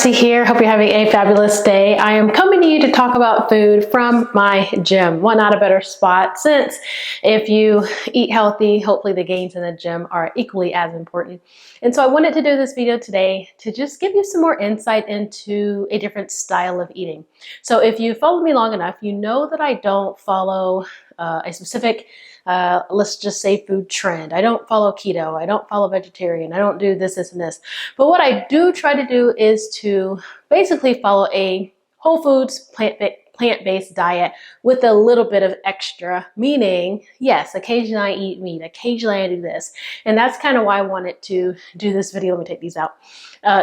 Marcy here. Hope you're having a fabulous day. I am coming to you to talk about food from my gym. Well, not a better spot, since if you eat healthy, hopefully the gains in the gym are equally as important. And so I wanted to do this video today to just give you some more insight into a different style of eating. So if you follow me long enough, you know that I don't follow a specific let's just say food trend. I don't follow keto. I don't follow vegetarian. I don't do this, and this. But what I do try to do is to basically follow a whole foods, plant-based diet with a little bit of extra, meaning, yes, occasionally I eat meat, occasionally I do this. And that's kind of why I wanted to do this video. Let me take these out.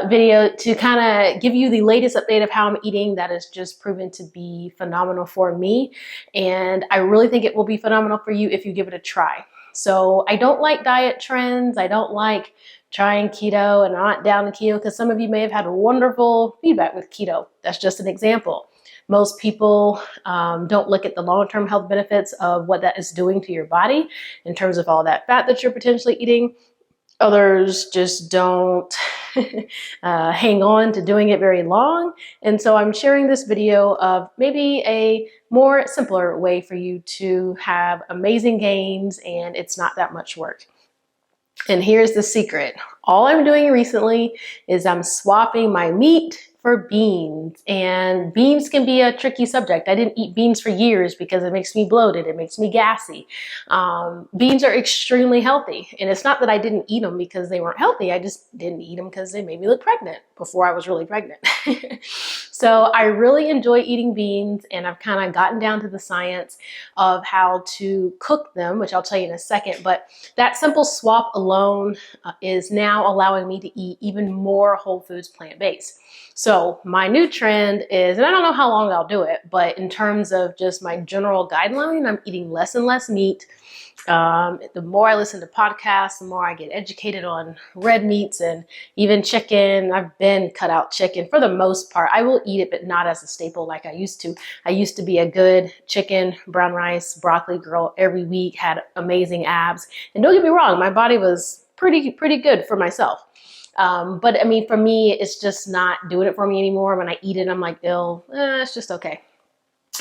Video to kind of give you the latest update of how I'm eating that has just proven to be phenomenal for me. And I really think it will be phenomenal for you if you give it a try. So I don't like diet trends. I don't like trying keto, and I'm not down to keto because some of you may have had wonderful feedback with keto. That's just an example. Most people don't look at the long-term health benefits of what that is doing to your body in terms of all that fat that you're potentially eating. Others just don't hang on to doing it very long. And so I'm sharing this video of maybe a more simpler way for you to have amazing gains, and it's not that much work. And here's the secret. All I'm doing recently is I'm swapping my meat for beans, and beans can be a tricky subject. I didn't eat beans for years because it makes me bloated. It makes me gassy. Beans are extremely healthy, and it's not that I didn't eat them because they weren't healthy. I just didn't eat them because they made me look pregnant before I was really pregnant. So I really enjoy eating beans, and I've kind of gotten down to the science of how to cook them, which I'll tell you in a second. But that simple swap alone is now allowing me to eat even more whole foods plant-based. So my new trend is, and I don't know how long I'll do it, but in terms of just my general guideline, I'm eating less and less meat. The more I listen to podcasts, the more I get educated on red meats and even chicken. I've been cut out chicken for the most part. I will eat it, but not as a staple like I used to. I used to be a good chicken, brown rice, broccoli girl every week, had amazing abs. And don't get me wrong, my body was pretty good for myself. But I mean, for me, it's just not doing it for me anymore. When I eat it, I'm like, ill, it's just okay.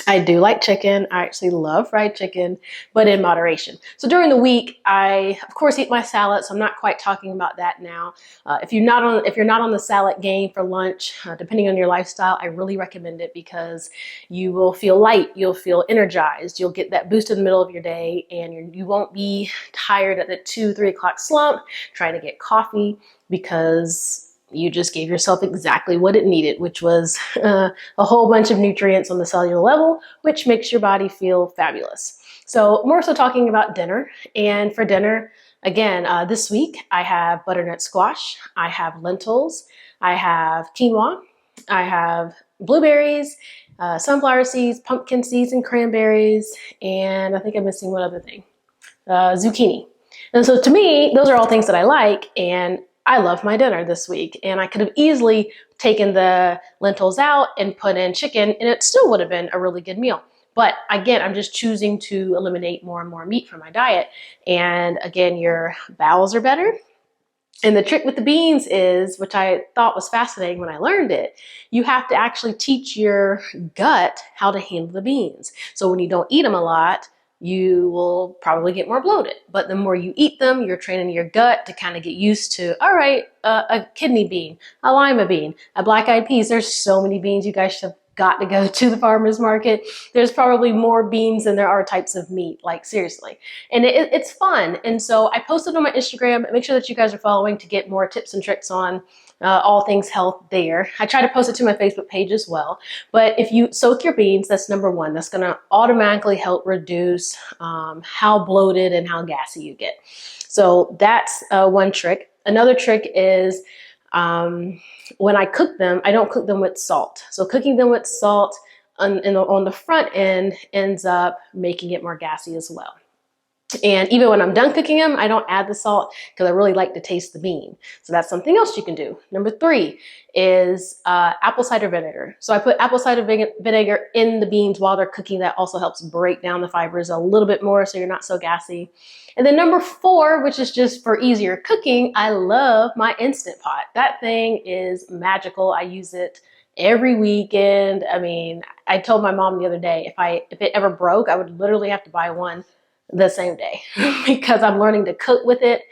I do like chicken. I actually love fried chicken, but in moderation. So during the week, I of course eat my salad. So I'm not quite talking about that now. If you're not on the salad game for lunch, depending on your lifestyle, I really recommend it because you will feel light, you'll feel energized, you'll get that boost in the middle of your day, and you won't be tired at the 2-3 o'clock slump trying to get coffee because you just gave yourself exactly what it needed, which was a whole bunch of nutrients on the cellular level, which makes your body feel fabulous. So more so talking about dinner. And for dinner, again, this week I have butternut squash, I have lentils, I have quinoa, I have blueberries, sunflower seeds, pumpkin seeds, and cranberries, and I think I'm missing one other thing, zucchini. And so to me, those are all things that I like, and I love my dinner this week. And I could have easily taken the lentils out and put in chicken, and it still would have been a really good meal. But again, I'm just choosing to eliminate more and more meat from my diet. And again, your bowels are better. And the trick with the beans is, which I thought was fascinating when I learned it, you have to actually teach your gut how to handle the beans. So when you don't eat them a lot, you will probably get more bloated. But the more you eat them, you're training your gut to kind of get used to, all right, a kidney bean, a lima bean, a black-eyed peas. There's so many beans. You guys have got to go to the farmer's market. There's probably more beans than there are types of meat, like seriously. And it's fun. And so I posted on my Instagram. Make sure that you guys are following to get more tips and tricks on all things health there. I try to post it to my Facebook page as well. But if you soak your beans, that's number one. That's going to automatically help reduce how bloated and how gassy you get. So that's one trick. Another trick is when I cook them, I don't cook them with salt. So cooking them with salt on the front end ends up making it more gassy as well. And even when I'm done cooking them, I don't add the salt because I really like to taste the bean. So that's something else you can do. Number 3 is apple cider vinegar. So I put apple cider vinegar in the beans while they're cooking. That also helps break down the fibers a little bit more so you're not so gassy. And then number 4, which is just for easier cooking, I love my Instant Pot. That thing is magical. I use it every weekend. I mean, I told my mom the other day, if it ever broke, I would literally have to buy one the same day because I'm learning to cook with it.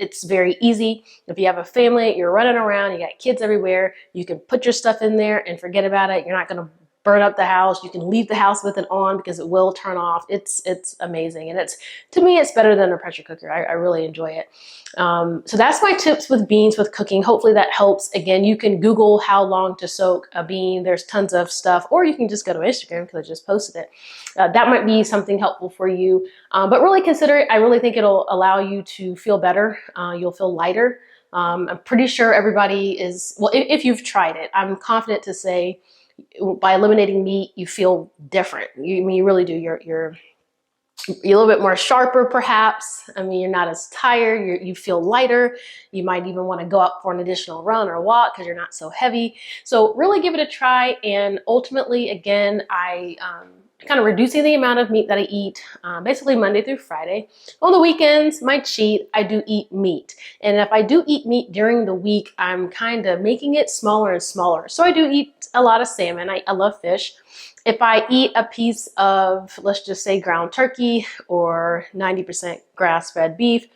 It's very easy. If you have a family, you're running around, you got kids everywhere, you can put your stuff in there and forget about it. You're not going to burn up the house. You can leave the house with it on because it will turn off. It's amazing. And to me, it's better than a pressure cooker. I really enjoy it. So that's my tips with beans with cooking. Hopefully that helps. Again, you can Google how long to soak a bean. There's tons of stuff, or you can just go to Instagram because I just posted it. That might be something helpful for you, but really consider it. I really think it'll allow you to feel better. You'll feel lighter. I'm pretty sure everybody is, well, if you've tried it, I'm confident to say by eliminating meat, you feel different. You really do. You're a little bit more sharper, perhaps. I mean, you're not as tired. You feel lighter. You might even want to go out for an additional run or walk because you're not so heavy. So really give it a try. And ultimately, again, I kind of reducing the amount of meat that I eat, basically Monday through Friday. On the weekends, my cheat, I do eat meat. And if I do eat meat during the week, I'm kind of making it smaller and smaller. So I do eat a lot of salmon. I love fish. If I eat a piece of, let's just say, ground turkey or 90% grass-fed beef,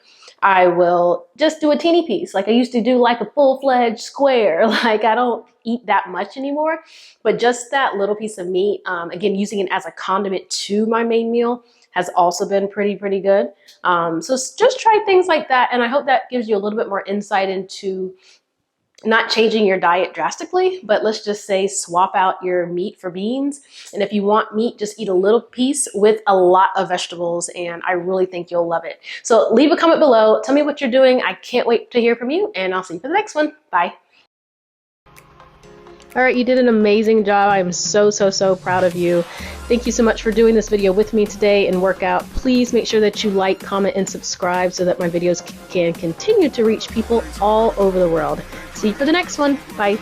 I will just do a teeny piece. Like I used to do like a full-fledged square. Like I don't eat that much anymore, but just that little piece of meat, again, using it as a condiment to my main meal has also been pretty good. So just try things like that. And I hope that gives you a little bit more insight into not changing your diet drastically, but let's just say swap out your meat for beans. And if you want meat, just eat a little piece with a lot of vegetables, and I really think you'll love it. So leave a comment below. Tell me what you're doing. I can't wait to hear from you, and I'll see you for the next one. Bye. All right, you did an amazing job. I'm so proud of you. Thank you so much for doing this video with me today and workout. Please make sure that you like, comment, and subscribe so that my videos can continue to reach people all over the world. See you for the next one. Bye.